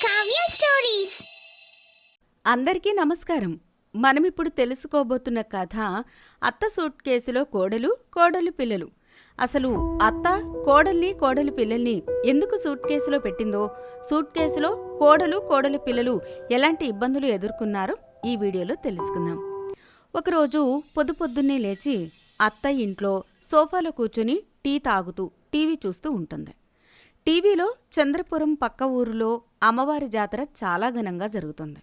Kavya stories. అందరికీ నమస్కారం. మనమిప్పుడు తెలుసుకోబోతున్న కథ అత్త సూట్ కేసులో కోడలు, కోడలు పిల్లలు. అసలు అత్త కోడల్ని, కోడలు పిల్లల్ని ఎందుకు సూట్ కేసులో పెట్టిందో, సూట్ కేసులో కోడలు, కోడలు పిల్లలు ఎలాంటి ఇబ్బందులు ఎదుర్కొన్నారో ఈ వీడియోలో తెలుసుకుందాం. ఒకరోజు పొద్దున్నే లేచి అత్త ఇంట్లో సోఫాలో కూర్చుని టీ తాగుతూ టీవీ చూస్తూ ఉంటుంది. టీవీలో చంద్రపురం పక్క ఊరిలో అమ్మవారి జాతర చాలా ఘనంగా జరుగుతుంది.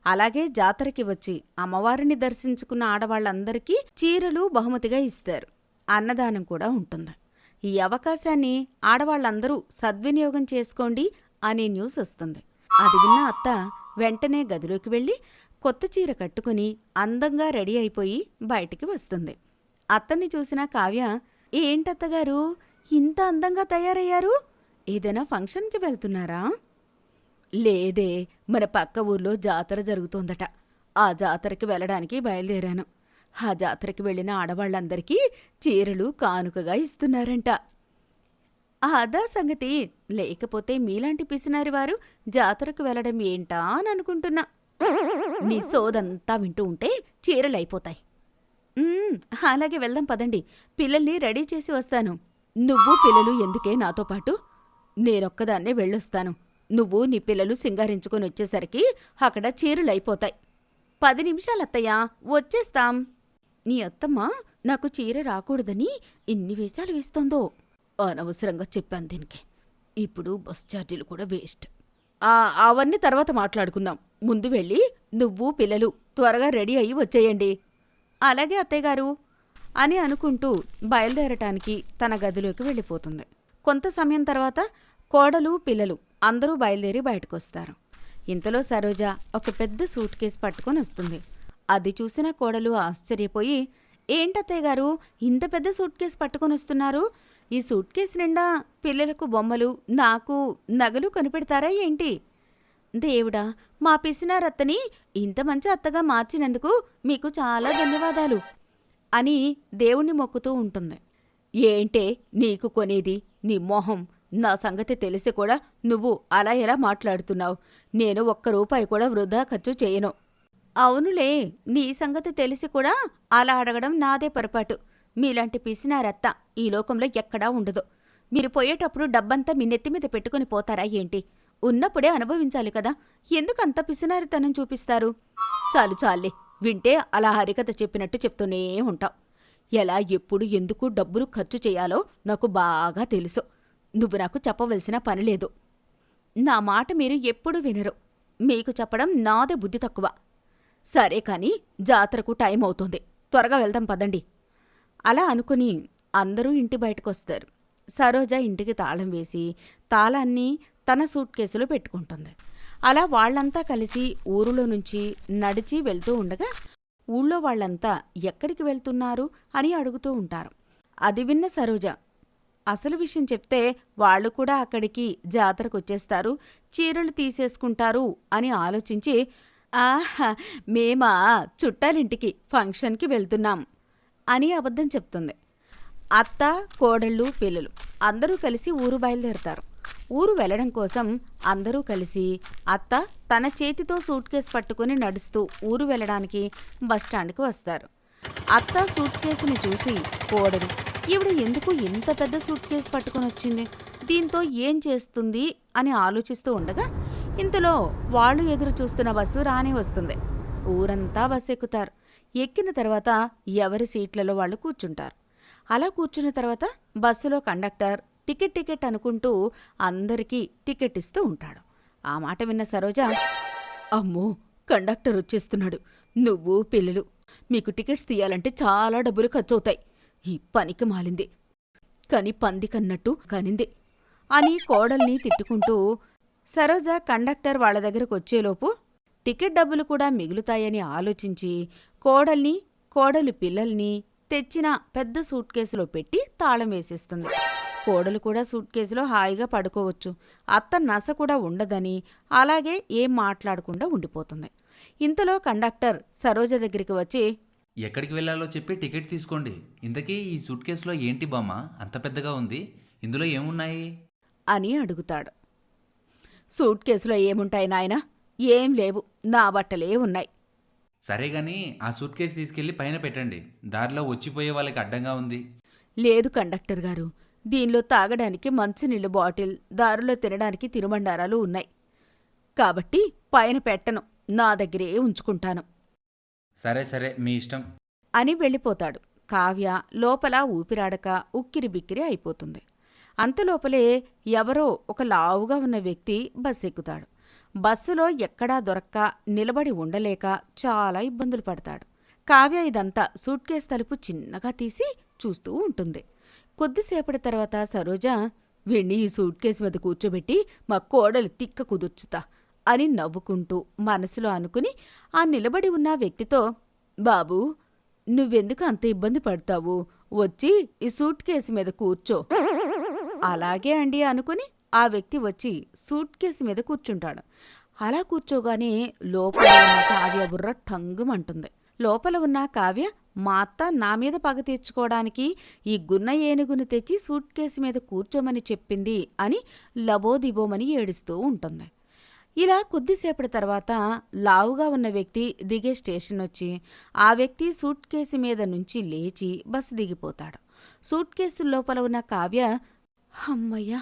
అలాగే జాతరకి వచ్చి అమ్మవారిని దర్శించుకున్న ఆడవాళ్లందరికీ చీరలు బహుమతిగా ఇస్తారు. అన్నదానం కూడా ఉంటుంది. ఈ అవకాశాన్ని ఆడవాళ్లందరూ సద్వినియోగం చేసుకోండి అనే న్యూస్ వస్తుంది. అది విన్న అత్త వెంటనే గదిలోకి వెళ్ళి కొత్త చీర కట్టుకుని అందంగా రెడీ అయిపోయి బయటికి వస్తుంది. అత్తని చూసిన కావ్య, ఏంటత్తగారు ఇంత అందంగా తయారయ్యారు? ఏదైనా ఫంక్షన్కి వెళ్తున్నారా? లేదే, మన పక్క ఊర్లో జాతర జరుగుతోందట. ఆ జాతరకి వెళ్ళడానికి బయలుదేరాను. ఆ జాతరకి వెళ్ళిన ఆడవాళ్లందరికీ చీరలు కానుకగా ఇస్తున్నారంట. అదా సంగతి. లేకపోతే మీలాంటి పిసినారి వారు జాతరకు వెళ్ళడం ఏంటా అని అనుకుంటున్నా. నీ సోదంతా వింటూ ఉంటే చీరలైపోతాయి. అలాగే వెళ్దాం పదండి. పిల్లల్ని రెడీ చేసి వస్తాను. నువ్వు పిల్లలు ఎందుకే నాతో పాటు? నేనొక్కదాన్నే వెళ్ళొస్తాను. నువ్వు నీ పిల్లలు సింగారించుకొని వచ్చేసరికి అక్కడ చీరలైపోతాయి. 10 నిమిషాలత్తయ్యా, వచ్చేస్తాం. నీ అత్తమ్మ నాకు చీర రాకూడదని ఇన్ని వేషాలు వేస్తోందో. అనవసరంగా చెప్పాను దీనికి. ఇప్పుడు బస్ ఛార్జీలు కూడా వేస్ట్. అవన్నీ తర్వాత మాట్లాడుకుందాం. ముందు వెళ్ళి నువ్వు పిల్లలు త్వరగా రెడీ అయ్యి వచ్చేయండి. అలాగే అత్తయ్యగారు అని అనుకుంటూ బయలుదేరటానికి తన గదిలోకి వెళ్ళిపోతుంది. కొంత సమయం తర్వాత కోడలు, పిల్లలు అందరూ బయలుదేరి బయటకొస్తారు. ఇంతలో సరోజ ఒక పెద్ద సూట్ కేసు పట్టుకొని వస్తుంది. అది చూసిన కోడలు ఆశ్చర్యపోయి, ఏంటత్తయ్యగారు ఇంత పెద్ద సూట్ కేసు పట్టుకొని వస్తున్నారు? ఈ సూట్ కేసు నిండా పిల్లలకు బొమ్మలు, నాకు నగలు కొనిపెడతారా ఏంటి? దేవుడా, మా పిసినారత్తని ఇంత మంచి అత్తగా మార్చినందుకు మీకు చాలా ధన్యవాదాలు అని దేవుణ్ణి మొక్కుతూ ఉంటుంది. ఏంటే నీకు కొనేది? నీ మొహం. నా సంగతి తెలిసి కూడా నువ్వు అలా ఎలా మాట్లాడుతున్నావు? నేను ₹1 కూడా వృధా ఖర్చు చేయను. అవునులే, నీ సంగతి తెలిసి కూడా అలా అడగడం నాదే పొరపాటు. మీలాంటి పిసినారత్త ఈ లోకంలో ఎక్కడా ఉండదు. మీరు పోయేటప్పుడు డబ్బంతా మీ నెత్తి మీద పెట్టుకుని పోతారా ఏంటి? ఉన్నప్పుడే అనుభవించాలి కదా, ఎందుకంత పిసినారితనం చూపిస్తారు? చాలు చాలే, వింటే అలా హరికథ చెప్పినట్టు చెప్తూనే ఉంటావు. ఎలా, ఎప్పుడు, ఎందుకు డబ్బులు ఖర్చు చేయాలో నాకు బాగా తెలుసు. నువ్వు నాకు చెప్పవలసిన పనిలేదు. నా మాట మీరు ఎప్పుడూ వినరు. మీకు చెప్పడం నాదే బుద్ధి తక్కువ. సరే కాని జాతరకు టైం అవుతోంది, త్వరగా వెళ్దాం పదండి. అలా అనుకుని అందరూ ఇంటి బయటకొస్తారు. సరోజ ఇంటికి తాళం వేసి తాళాన్ని తన సూట్ కేసులో పెట్టుకుంటుంది. అలా వాళ్లంతా కలిసి ఊరులో నుంచి నడిచి వెళ్తూ ఉండగా ఊళ్ళో వాళ్లంతా ఎక్కడికి వెళ్తున్నారు అని అడుగుతూ ఉంటారు. అది విన్న సరోజ, అసలు విషయం చెప్తే వాళ్లు కూడా అక్కడికి జాతరకొచ్చేస్తారు, చీరలు తీసేసుకుంటారు అని ఆలోచించి, ఆహా, మేమా చుట్టాలింటికి ఫంక్షన్కి వెళ్తున్నాం అని అబద్ధం చెప్తుంది. అత్త, కోడళ్ళు, పిల్లలు అందరూ కలిసి ఊరు బయలుదేరతారు. ఊరు వెళ్లడం కోసం అందరూ కలిసి అత్త తన చేతితో సూట్ కేసు పట్టుకుని నడుస్తూ ఊరు వెళ్లడానికి బస్టాండ్కి వస్తారు. అత్త సూట్ కేసుని చూసి కోడలు, ఈవిడ ఎందుకు ఇంత పెద్ద సూట్ కేసు పట్టుకుని వచ్చింది? దీంతో ఏం చేస్తుంది అని ఆలోచిస్తూ ఉండగా ఇంతలో వాళ్ళు ఎదురు చూస్తున్న బస్సు రానే వస్తుంది. ఊరంతా బస్సు ఎక్కుతారు. ఎక్కిన తర్వాత ఎవరి సీట్లలో వాళ్ళు కూర్చుంటారు. అలా కూర్చున్న తర్వాత బస్సులో కండక్టర్ టికెట్ అనుకుంటూ అందరికీ టికెట్ ఇస్తూ ఉంటాడు. ఆ మాట విన్న సరోజ, అమ్మో, కండక్టర్ వచ్చేస్తున్నాడు. నువ్వు పిల్లలు మీకు టికెట్స్ తీయాలంటే చాలా డబ్బులు ఖర్చవుతాయి. ఈ పనికి మాలింది, కాని పంది కన్నట్టు కనింది అని కోడల్ని తిట్టుకుంటూ సరోజ కండక్టర్ వాళ్ల దగ్గరకు వచ్చేలోపు టికెట్ డబ్బులు కూడా మిగులుతాయని ఆలోచించి కోడల్ని, కోడలు పిల్లల్ని తెచ్చిన పెద్ద సూట్ కేసులో పెట్టి తాళం వేసేస్తుంది. కోడలు కూడా సూట్ కేసులో హాయిగా పడుకోవచ్చు. అత్త నస కూడా ఉండదని అలాగే ఏం మాట్లాడకుండా ఉండిపోతుంది. ఇంతలో కండక్టర్ సరోజ దగ్గరికి వచ్చి, ఎక్కడికి వెళ్ళాలో చెప్పి టికెట్ తీసుకోండి. ఇంతకీ ఈ సూట్ కేసులో ఏంటి బామ్మ అంత పెద్దగా ఉంది? ఇందులో ఏమున్నాయి అని అడుగుతాడు. సూట్ కేసులో ఏముంటాయి నాయనా? ఏం లేవు, నా బట్టలే ఉన్నాయి. సరే గాని ఆ సూట్ కేసు తీసుకెళ్లి పైన పెట్టండి. దారిలో వచ్చిపోయే వాళ్ళకి అడ్డంగా ఉంది. లేదు కండక్టర్ గారు, దీనిలో తాగడానికి మంచినీళ్ళ బాటిల్, దారిలో తినడానికి తినుబండారాలు ఉన్నాయి. కాబట్టి పైన పెట్టను, నా దగ్గరే ఉంచుకుంటాను సరే సరే, మీ ఇష్టం. అని వెళ్ళిపోతాడు. కావ్య లోపల ఊపిరాడక ఉక్కిరిబిక్కిరి అయిపోతుంది. అంతలోపలే ఎవరో ఒక లావుగా ఉన్న వ్యక్తి బస్సు ఎక్కుతాడు. బస్సులో ఎక్కడా దొరక్క నిలబడి ఉండలేక చాలా ఇబ్బందులు పడతాడు. కావ్య ఇదంతా సూట్ కేస్ తలుపు చిన్నగా తీసి చూస్తూ ఉంటుంది. కొద్దిసేపటి తర్వాత సరోజ, వీణ్ణి ఈ సూట్ కేసు మీద కూర్చోబెట్టి మా కోడలు తిక్క కుదుర్చుతా అని నవ్వుకుంటూ మనసులో అనుకుని ఆ నిలబడి ఉన్న వ్యక్తితో, బాబూ, నువ్వెందుకు అంత ఇబ్బంది పడతావు? వచ్చి ఈ సూట్ కేసు మీద కూర్చో. అలాగే అండి అనుకుని ఆ వ్యక్తి వచ్చి సూట్ కేసు మీద కూర్చుంటాడు. అలా కూర్చోగానే లోపల ఉన్న కావ్య బుర్ర ఠంగుమంటుంది. లోపల ఉన్న కావ్య, మా అత్త నా మీద పగ తీర్చుకోవడానికి ఈ గున్న ఏనుగును తెచ్చి సూట్ కేసు మీద కూర్చోమని చెప్పింది అని లబోదిబోమని ఏడుస్తూ ఉంటుంది. ఇలా కొద్దిసేపటి తర్వాత లావుగా ఉన్న వ్యక్తి దిగే స్టేషన్ వచ్చి ఆ వ్యక్తి సూట్ కేసు మీద నుంచి లేచి బస్సు దిగిపోతాడు. సూట్ కేసు లోపల ఉన్న కావ్య, అమ్మయ్యా,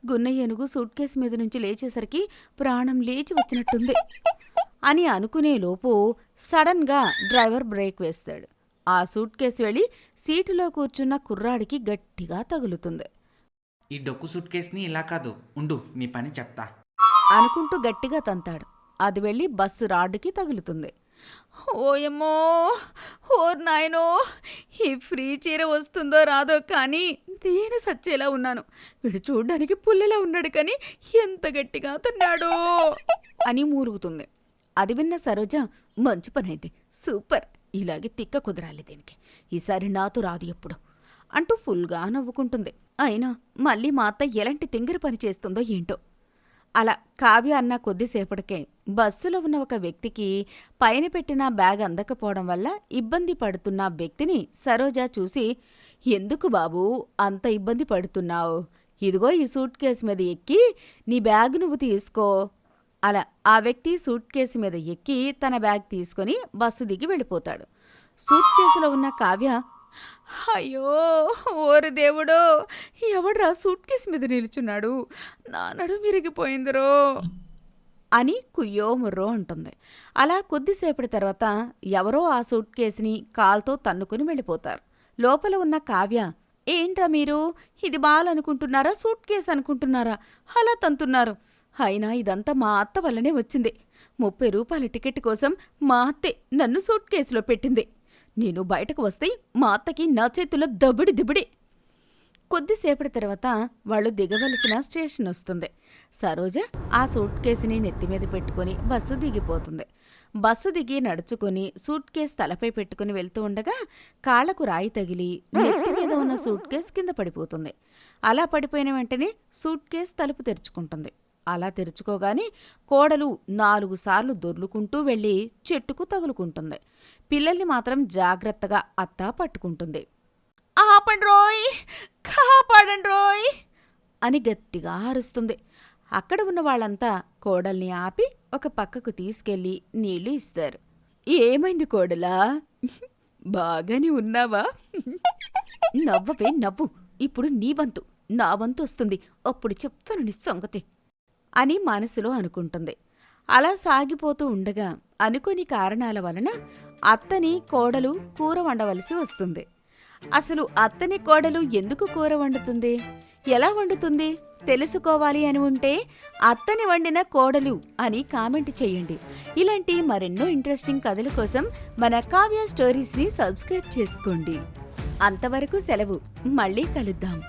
గున్న ఏనుగు సూట్ కేసు మీద నుంచి లేచేసరికి ప్రాణం లేచి వచ్చినట్టుంది అని అనుకునేలోపు సడన్గా డ్రైవర్ బ్రేక్ వేస్తాడు. ఆ సూట్ కేసు వెళ్ళి సీటులో కూర్చున్న కుర్రాడికి గట్టిగా తగులుతుంది. ఈ డొక్కు సూట్ కేసుని ఇలా కాదు, ఉండు నీ పని చెప్తా అనుకుంటూ గట్టిగా తంతాడు. అది వెళ్ళి బస్సు రాడ్డుకి తగులుతుంది. ఓయమ్మో, ఓర్ నాయనో, ఈ ఫ్రీ చీర వస్తుందో రాదో కానీ నేను సచ్చేలా ఉన్నాను. వీడు చూడ్డానికి పుల్లెలా ఉన్నాడు కానీ ఎంత గట్టిగా తన్నాడో అని మూలుగుతుంది. అది విన్న సరోజ, మంచి పనైంది, సూపర్, ఇలాగే తిక్క కుదరాలి దీనికి, ఈసారి నాతో రాదు ఎప్పుడు అంటూ ఫుల్గా నవ్వుకుంటుంది. అయినా మళ్ళీ మా అత్త ఎలాంటి తింగరి పని చేస్తుందో ఏంటో. అలా కావ్య అన్న కొద్దిసేపటికే బస్సులో ఉన్న ఒక వ్యక్తికి పైన పెట్టిన బ్యాగ్ అందకపోవడం వల్ల ఇబ్బంది పడుతున్న వ్యక్తిని సరోజ చూసి, ఎందుకు బాబూ అంత ఇబ్బంది పడుతున్నావు? ఇదిగో ఈ సూట్ కేసు మీద ఎక్కి నీ బ్యాగ్ నువ్వు తీసుకో. అలా ఆ వ్యక్తి సూట్ కేసు మీద ఎక్కి తన బ్యాగ్ తీసుకుని బస్సు దిగి వెళ్ళిపోతాడు. సూట్ కేసులో ఉన్న కావ్య, అయ్యో ఓరు దేవుడో, ఎవడ్రా సూట్ కేసు మీద నిల్చున్నాడు, నా నడు విరిగిపోయిందిరో అని కుయ్యో ముర్రో అంటుంది. అలా కొద్దిసేపటి తర్వాత ఎవరో ఆ సూట్ కేసుని కాల్తో తన్నుకుని వెళ్ళిపోతారు. లోపల ఉన్న కావ్య, ఏంట్రా మీరు, ఇది బాలనుకుంటున్నారా సూట్ కేసు అనుకుంటున్నారా అలా తంతున్నారు? అయినా ఇదంతా మా అత్త వల్లనే వచ్చింది. 30 రూపాయల టికెట్ కోసం మా అత్తే నన్ను సూట్ కేసులో పెట్టింది. నేను బయటకు వస్తే మా అత్తకి నా చేతిలో దబిడి దిబిడి. కొద్దిసేపటి తర్వాత వాళ్ళు దిగవలసిన స్టేషన్ వస్తుంది. సరోజ ఆ సూట్ కేసుని నెత్తిమీద పెట్టుకుని బస్సు దిగిపోతుంది. బస్సు దిగి నడుచుకుని సూట్ కేసు తలపై పెట్టుకుని వెళ్తూ ఉండగా కాళ్లకు రాయి తగిలి నెత్తి మీద ఉన్న సూట్ కేసు కింద పడిపోతుంది. అలా పడిపోయిన వెంటనే సూట్ కేసు తలుపు తెరుచుకుంటుంది. అలా తెరుచుకోగానే కోడలు 4 సార్లు దొర్లుకుంటూ వెళ్ళి చెట్టుకు తగులుకుంటుంది. పిల్లల్ని మాత్రం జాగ్రత్తగా అత్త పట్టుకుంటుంది. ఆపండ్రోయ్, కాపాడండ్రోయ్ అని గట్టిగా అరుస్తుంది. అక్కడ ఉన్న వాళ్ళంతా కోడల్ని ఆపి ఒక పక్కకు తీసుకెళ్లి నీళ్లు ఇస్తారు. ఏమైంది కోడలా, బాగానే ఉన్నావా? నవ్వవే నవ్వు, ఇప్పుడు నీ వంతు, నా వంతు వస్తుంది, అప్పుడు చెప్తాను నీ సంగతి అని మనసులో అనుకుంటుంది. అలా సాగిపోతూ ఉండగా అనుకోని కారణాల వలన అత్తని కోడలు కూర వండవలసి వస్తుంది. అసలు అత్తని కోడలు ఎందుకు కూర వండుతుంది, ఎలా వండుతుంది తెలుసుకోవాలి అని ఉంటే అత్తని వండిన కోడలు అని కామెంట్ చేయండి. ఇలాంటి మరెన్నో ఇంట్రెస్టింగ్ కథల కోసం మన కావ్య స్టోరీస్ని సబ్స్క్రైబ్ చేసుకోండి. అంతవరకు సెలవు, మళ్ళీ కలుద్దాం.